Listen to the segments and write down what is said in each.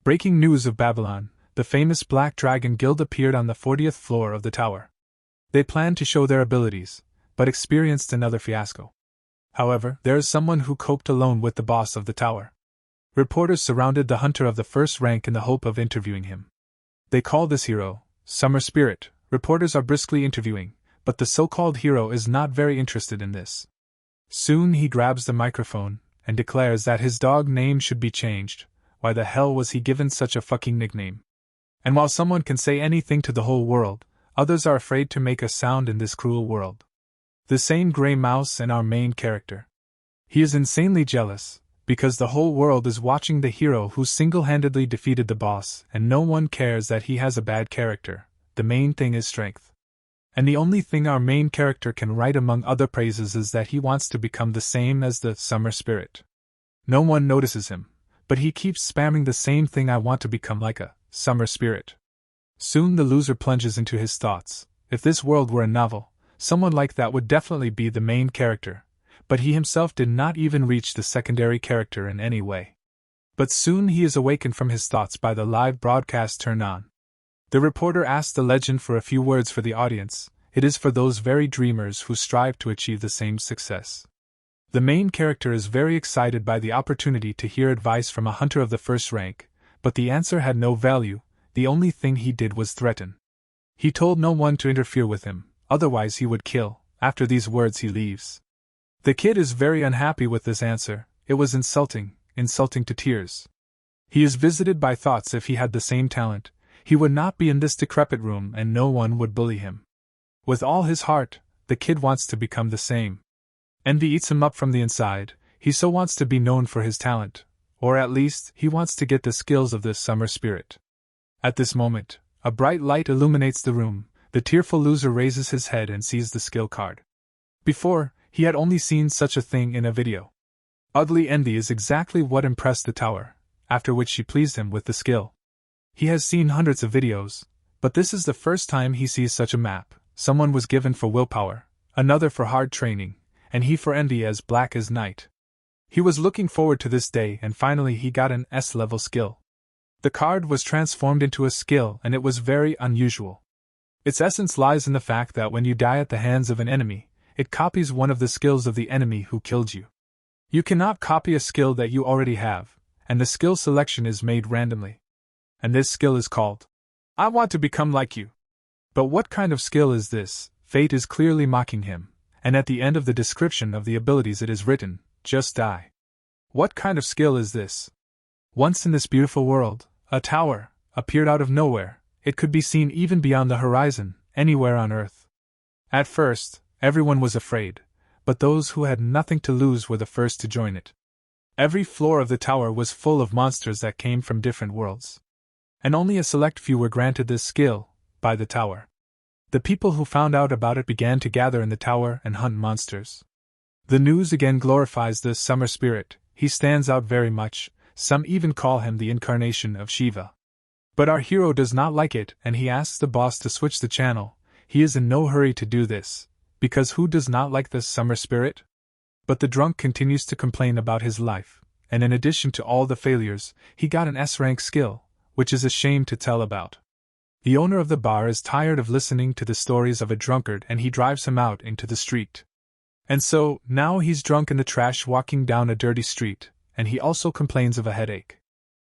Breaking news of Babylon, the famous Black Dragon Guild appeared on the 40th floor of the tower. They planned to show their abilities, but experienced another fiasco. However, there is someone who coped alone with the boss of the tower. Reporters surrounded the hunter of the first rank in the hope of interviewing him. They call this hero Summer Spirit. Reporters are briskly interviewing, but the so-called hero is not very interested in this. Soon he grabs the microphone and declares that his dog name should be changed. Why the hell was he given such a fucking nickname? And while someone can say anything to the whole world, others are afraid to make a sound in this cruel world. The same gray mouse and our main character. He is insanely jealous, because the whole world is watching the hero who single-handedly defeated the boss, and no one cares that he has a bad character. The main thing is strength. And the only thing our main character can write among other praises is that he wants to become the same as the Summer Spirit. No one notices him, but he keeps spamming the same thing: I want to become like a Summer Spirit. Soon the loser plunges into his thoughts. If this world were a novel, someone like that would definitely be the main character, but he himself did not even reach the secondary character in any way. But soon he is awakened from his thoughts by the live broadcast turn on. The reporter asks the legend for a few words for the audience. It is for those very dreamers who strive to achieve the same success. The main character is very excited by the opportunity to hear advice from a hunter of the first rank, but the answer had no value. The only thing he did was threaten. He told no one to interfere with him, otherwise he would kill. After these words he leaves. The kid is very unhappy with this answer. It was insulting to tears. He is visited by thoughts. If he had the same talent, he would not be in this decrepit room and no one would bully him. With all his heart, the kid wants to become the same. Envy eats him up from the inside. He so wants to be known for his talent, or at least, he wants to get the skills of this Summer Spirit. At this moment, a bright light illuminates the room. The tearful loser raises his head and sees the skill card. Before, he had only seen such a thing in a video. Ugly Envy is exactly what impressed the tower, after which she pleased him with the skill. He has seen hundreds of videos, but this is the first time he sees such a map. Someone was given for willpower, another for hard training, and he for envy as black as night. He was looking forward to this day and finally he got an S-level skill. The card was transformed into a skill and it was very unusual. Its essence lies in the fact that when you die at the hands of an enemy, it copies one of the skills of the enemy who killed you. You cannot copy a skill that you already have, and the skill selection is made randomly. And this skill is called, I want to become like you. But what kind of skill is this? Fate is clearly mocking him, and at the end of the description of the abilities it is written, just die. What kind of skill is this? Once in this beautiful world, a tower appeared out of nowhere. It could be seen even beyond the horizon, anywhere on Earth. At first, everyone was afraid, but those who had nothing to lose were the first to join it. Every floor of the tower was full of monsters that came from different worlds. And only a select few were granted this skill by the tower. The people who found out about it began to gather in the tower and hunt monsters. The news again glorifies the Summer Spirit. He stands out very much. Some even call him the incarnation of Shiva. But our hero does not like it and he asks the boss to switch the channel. He is in no hurry to do this, because who does not like the Summer Spirit? But the drunk continues to complain about his life, and in addition to all the failures, he got an S-rank skill, which is a shame to tell about. The owner of the bar is tired of listening to the stories of a drunkard and he drives him out into the street. And so, now he's drunk in the trash walking down a dirty street, and he also complains of a headache.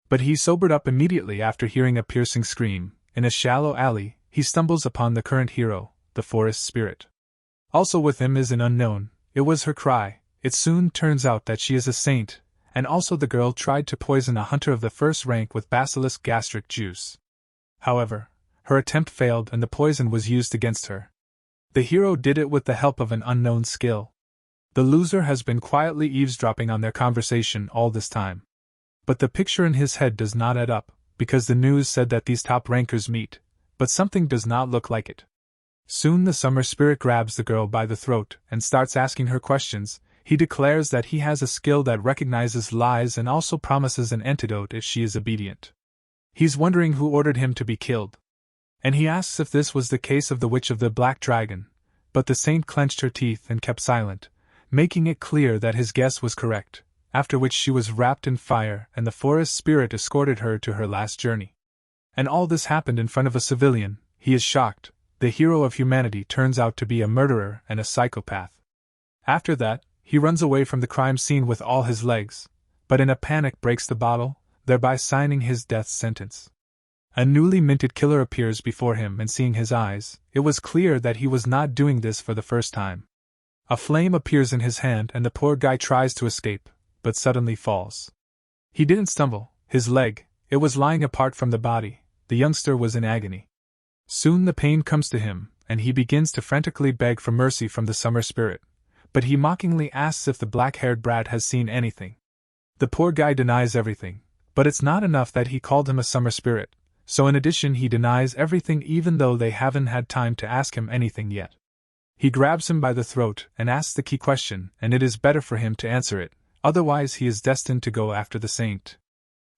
But he sobered up immediately after hearing a piercing scream. In a shallow alley, he stumbles upon the current hero, the Forest Spirit. Also with him is an unknown. It was her cry. It soon turns out that she is a saint, and also the girl tried to poison a hunter of the first rank with basilisk gastric juice. However, her attempt failed and the poison was used against her. The hero did it with the help of an unknown skill. The loser has been quietly eavesdropping on their conversation all this time. But the picture in his head does not add up, because the news said that these top rankers meet, but something does not look like it. Soon the Summer Spirit grabs the girl by the throat and starts asking her questions. He declares that he has a skill that recognizes lies and also promises an antidote if she is obedient. He's wondering who ordered him to be killed. And he asks if this was the case of the Witch of the Black Dragon, but the saint clenched her teeth and kept silent, making it clear that his guess was correct, after which she was wrapped in fire and the forest spirit escorted her to her last journey. And all this happened in front of a civilian. He is shocked. The hero of humanity turns out to be a murderer and a psychopath. After that, he runs away from the crime scene with all his legs, but in a panic breaks the bottle, thereby signing his death sentence. A newly minted killer appears before him, and seeing his eyes, it was clear that he was not doing this for the first time. A flame appears in his hand and the poor guy tries to escape, but suddenly falls. He didn't stumble, his leg, it was lying apart from the body. The youngster was in agony. Soon the pain comes to him, and he begins to frantically beg for mercy from the summer spirit, but he mockingly asks if the black-haired brat has seen anything. The poor guy denies everything, but it's not enough that he called him a summer spirit, so in addition he denies everything even though they haven't had time to ask him anything yet. He grabs him by the throat and asks the key question, and it is better for him to answer it, otherwise he is destined to go after the saint.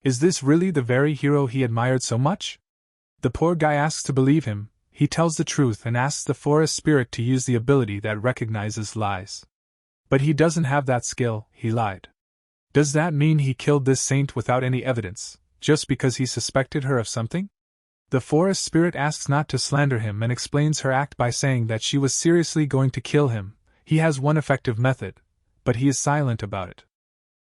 Is this really the very hero he admired so much? The poor guy asks to believe him. He tells the truth and asks the forest spirit to use the ability that recognizes lies. But he doesn't have that skill, he lied. Does that mean he killed this saint without any evidence, just because he suspected her of something? The forest spirit asks not to slander him and explains her act by saying that she was seriously going to kill him. He has one effective method, but he is silent about it.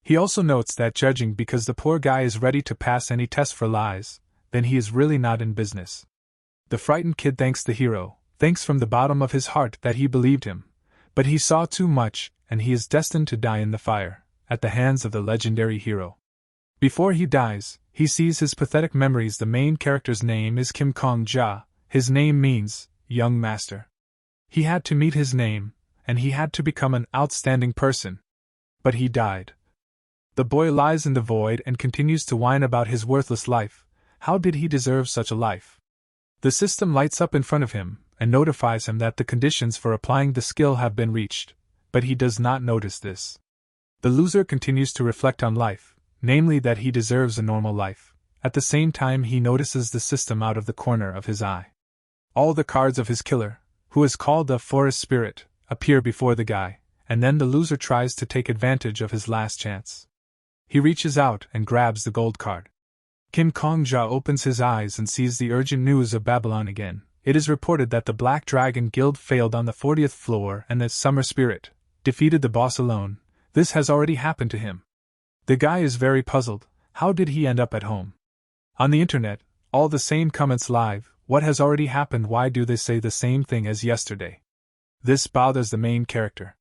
He also notes that judging because the poor guy is ready to pass any test for lies, then he is really not in business. The frightened kid thanks the hero, thanks from the bottom of his heart that he believed him, but he saw too much, and he is destined to die in the fire, at the hands of the legendary hero. Before he dies, he sees his pathetic memories. The main character's name is Kim Kong-ja, his name means, young master. He had to meet his name, and he had to become an outstanding person. But he died. The boy lies in the void and continues to whine about his worthless life. How did he deserve such a life? The system lights up in front of him, and notifies him that the conditions for applying the skill have been reached, but he does not notice this. The loser continues to reflect on life, namely that he deserves a normal life. At the same time he notices the system out of the corner of his eye. All the cards of his killer, who is called the forest spirit, appear before the guy, and then the loser tries to take advantage of his last chance. He reaches out and grabs the gold card. Kim Kong-ja opens his eyes and sees the urgent news of Babylon again. It is reported that the Black Dragon Guild failed on the 40th floor and that Summer Spirit defeated the boss alone. This has already happened to him. The guy is very puzzled. How did he end up at home? On the internet, all the same comments live. What has already happened? Why do they say the same thing as yesterday? This bothers the main character.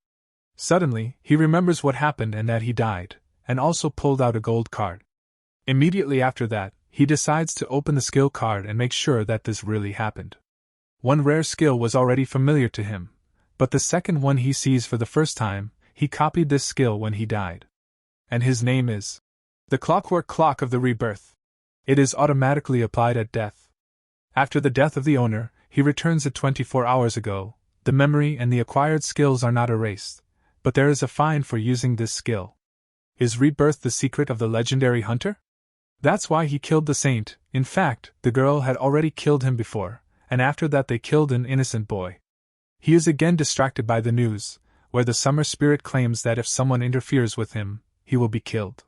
Suddenly, he remembers what happened and that he died, and also pulled out a gold card. Immediately after that, he decides to open the skill card and make sure that this really happened. One rare skill was already familiar to him, but the second one he sees for the first time. He copied this skill when he died. And his name is the Clockwork Clock of the Rebirth. It is automatically applied at death. After the death of the owner, he returns it 24 hours ago. The memory and the acquired skills are not erased, but there is a fine for using this skill. Is rebirth the secret of the legendary hunter? That's why he killed the saint. In fact, the girl had already killed him before, and after that they killed an innocent boy. He is again distracted by the news, where the summer spirit claims that if someone interferes with him, he will be killed.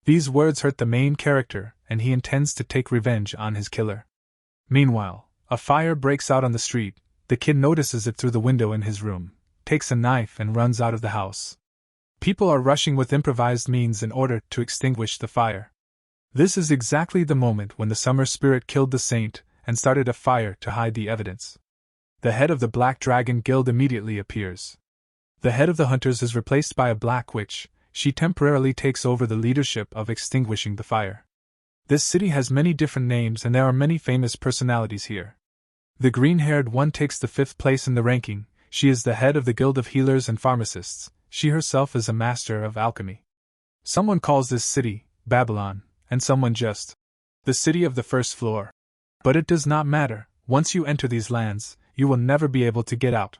These words hurt the main character, and he intends to take revenge on his killer. Meanwhile, a fire breaks out on the street. The kid notices it through the window in his room, takes a knife and runs out of the house. People are rushing with improvised means in order to extinguish the fire. This is exactly the moment when the summer spirit killed the saint and started a fire to hide the evidence. The head of the Black Dragon Guild immediately appears. The head of the hunters is replaced by a black witch. She temporarily takes over the leadership of extinguishing the fire. This city has many different names and there are many famous personalities here. The green-haired one takes the 5th place in the ranking. She is the head of the Guild of Healers and Pharmacists. She herself is a master of alchemy. Someone calls this city Babylon, and someone just the city of the first floor. But it does not matter. Once you enter these lands, you will never be able to get out.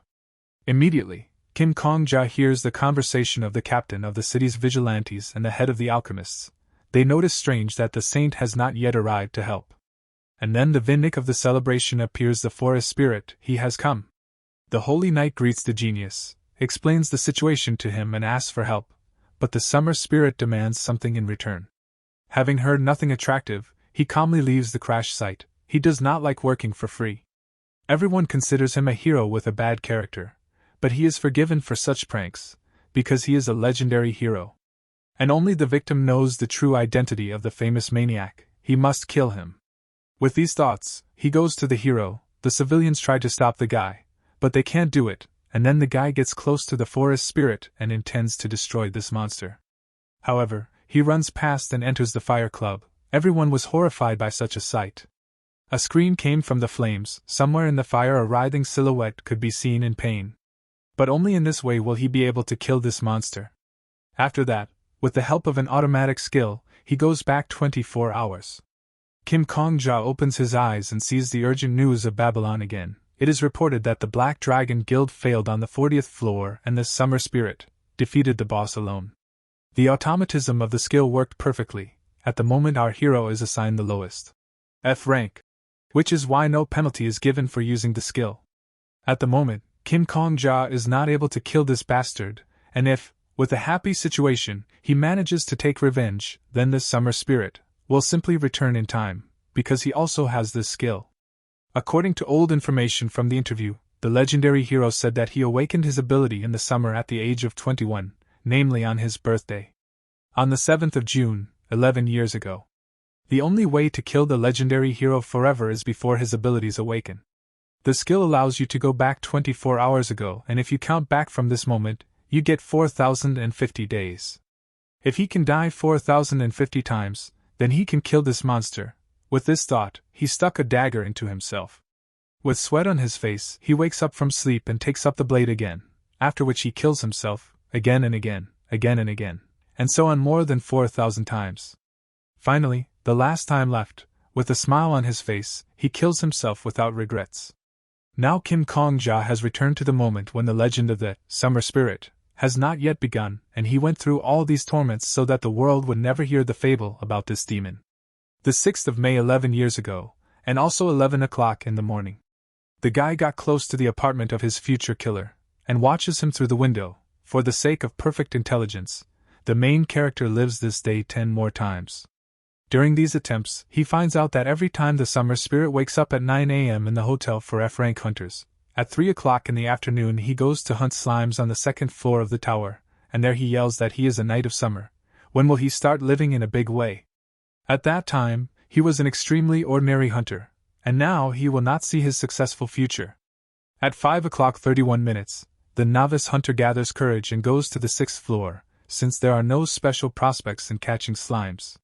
Immediately, Kim Kong-ja hears the conversation of the captain of the city's vigilantes and the head of the alchemists. They notice strange that the saint has not yet arrived to help. And then the vindic of the celebration appears, the forest spirit. He has come. The holy knight greets the genius, explains the situation to him and asks for help, but the summer spirit demands something in return. Having heard nothing attractive, he calmly leaves the crash site. He does not like working for free. Everyone considers him a hero with a bad character, but he is forgiven for such pranks, because he is a legendary hero. And only the victim knows the true identity of the famous maniac. He must kill him. With these thoughts, he goes to the hero. The civilians try to stop the guy, but they can't do it, and then the guy gets close to the forest spirit and intends to destroy this monster. However, he runs past and enters the fire club. Everyone was horrified by such a sight. A scream came from the flames. Somewhere in the fire a writhing silhouette could be seen in pain. But only in this way will he be able to kill this monster. After that, with the help of an automatic skill, he goes back 24 hours. Kim Kong-ja opens his eyes and sees the urgent news of Babylon again. It is reported that the Black Dragon Guild failed on the 40th floor and the Summer Spirit defeated the boss alone. The automatism of the skill worked perfectly. At the moment our hero is assigned the lowest F rank, which is why no penalty is given for using the skill. At the moment, Kim Kong-ja is not able to kill this bastard, and if, with a happy situation, he manages to take revenge, then the Summer Spirit will simply return in time, because he also has this skill. According to old information from the interview, the legendary hero said that he awakened his ability in the summer at the age of 21, namely on his birthday. On the 7th of June, 11 years ago. The only way to kill the legendary hero forever is before his abilities awaken. The skill allows you to go back 24 hours ago, and if you count back from this moment, you get 4,050 days. If he can die 4,050 times, then he can kill this monster. With this thought, he stuck a dagger into himself. With sweat on his face, he wakes up from sleep and takes up the blade again, after which he kills himself, again and again, again and again, and so on more than 4,000 times. Finally, the last time left, with a smile on his face, he kills himself without regrets. Now Kim Kong-ja has returned to the moment when the legend of the Summer Spirit has not yet begun, and he went through all these torments so that the world would never hear the fable about this demon. The 6th of May 11 years ago, and also 11 o'clock in the morning. The guy got close to the apartment of his future killer, and watches him through the window. For the sake of perfect intelligence, the main character lives this day 10 more times. During these attempts, he finds out that every time the Summer Spirit wakes up at 9 a.m. in the hotel for F-rank hunters, at 3 o'clock in the afternoon he goes to hunt slimes on the 2nd floor of the tower, and there he yells that he is a knight of summer. When will he start living in a big way? At that time, he was an extremely ordinary hunter, and now he will not see his successful future. At 5 o'clock 31 minutes, the novice hunter gathers courage and goes to the 6th floor, since there are no special prospects in catching slimes.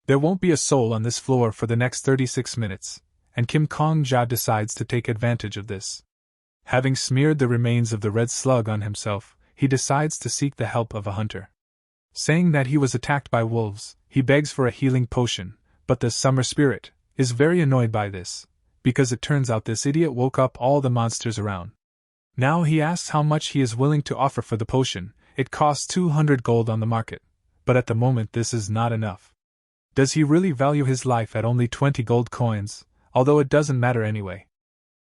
There won't be a soul on this floor for the next 36 minutes, and Kim Kong-ja decides to take advantage of this. Having smeared the remains of the red slug on himself, he decides to seek the help of a hunter. Saying that he was attacked by wolves, he begs for a healing potion, but the Summer Spirit is very annoyed by this, because it turns out this idiot woke up all the monsters around. Now he asks how much he is willing to offer for the potion. It costs 200 gold on the market, but at the moment this is not enough. Does he really value his life at only 20 gold coins, although it doesn't matter anyway?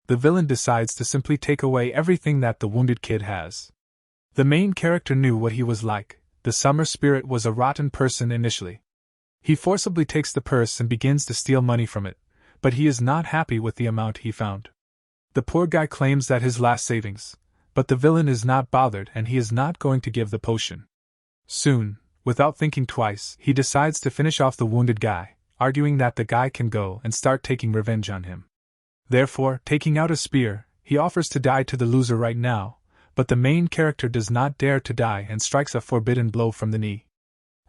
The villain decides to simply take away everything that the wounded kid has. The main character knew what he was like. The Summer Spirit was a rotten person initially. He forcibly takes the purse and begins to steal money from it, but he is not happy with the amount he found. The poor guy claims that his last savings, but the villain is not bothered and he is not going to give the potion. Soon, without thinking twice, he decides to finish off the wounded guy, arguing that the guy can go and start taking revenge on him. Therefore, taking out a spear, he offers to die to the loser right now, but the main character does not dare to die and strikes a forbidden blow from the knee.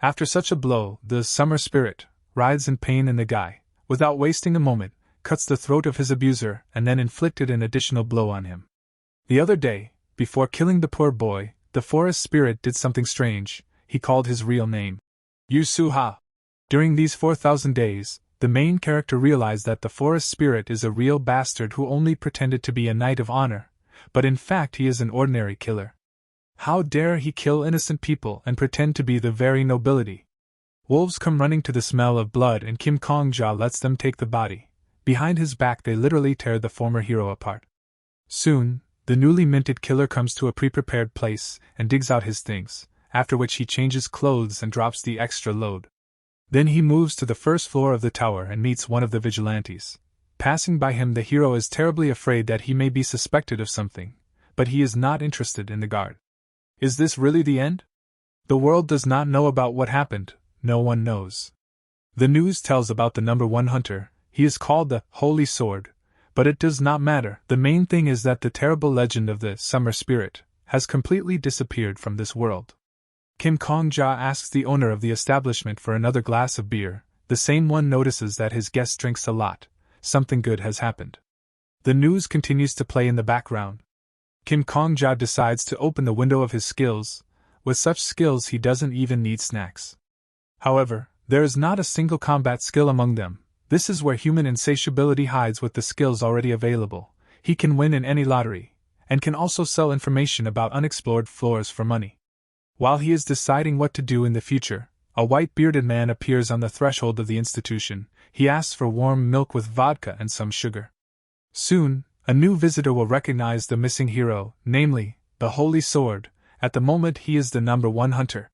After such a blow, the Summer Spirit writhes in pain and the guy, without wasting a moment, cuts the throat of his abuser and then inflicted an additional blow on him. The other day, before killing the poor boy, the forest spirit did something strange. He called his real name Yusuha. During these 4,000 days, the main character realized that the forest spirit is a real bastard who only pretended to be a knight of honor, but in fact he is an ordinary killer. How dare he kill innocent people and pretend to be the very nobility? Wolves come running to the smell of blood and Kim Kong-ja lets them take the body. Behind his back they literally tear the former hero apart. Soon, the newly minted killer comes to a pre-prepared place and digs out his things, after which he changes clothes and drops the extra load. Then he moves to the first floor of the tower and meets one of the vigilantes. Passing by him, the hero is terribly afraid that he may be suspected of something, but he is not interested in the guard. Is this really the end? The world does not know about what happened, no one knows. The news tells about the number 1 hunter. He is called the Holy Sword, but it does not matter. The main thing is that the terrible legend of the Summer Spirit has completely disappeared from this world. Kim Kong-ja asks the owner of the establishment for another glass of beer. The same one notices that his guest drinks a lot. Something good has happened. The news continues to play in the background. Kim Kong-ja decides to open the window of his skills. With such skills, he doesn't even need snacks. However, there is not a single combat skill among them. This is where human insatiability hides. With the skills already available, he can win in any lottery, and can also sell information about unexplored floors for money. While he is deciding what to do in the future, a white-bearded man appears on the threshold of the institution. He asks for warm milk with vodka and some sugar. Soon, a new visitor will recognize the missing hero, namely, the Holy Sword. At the moment, he is the number 1 hunter.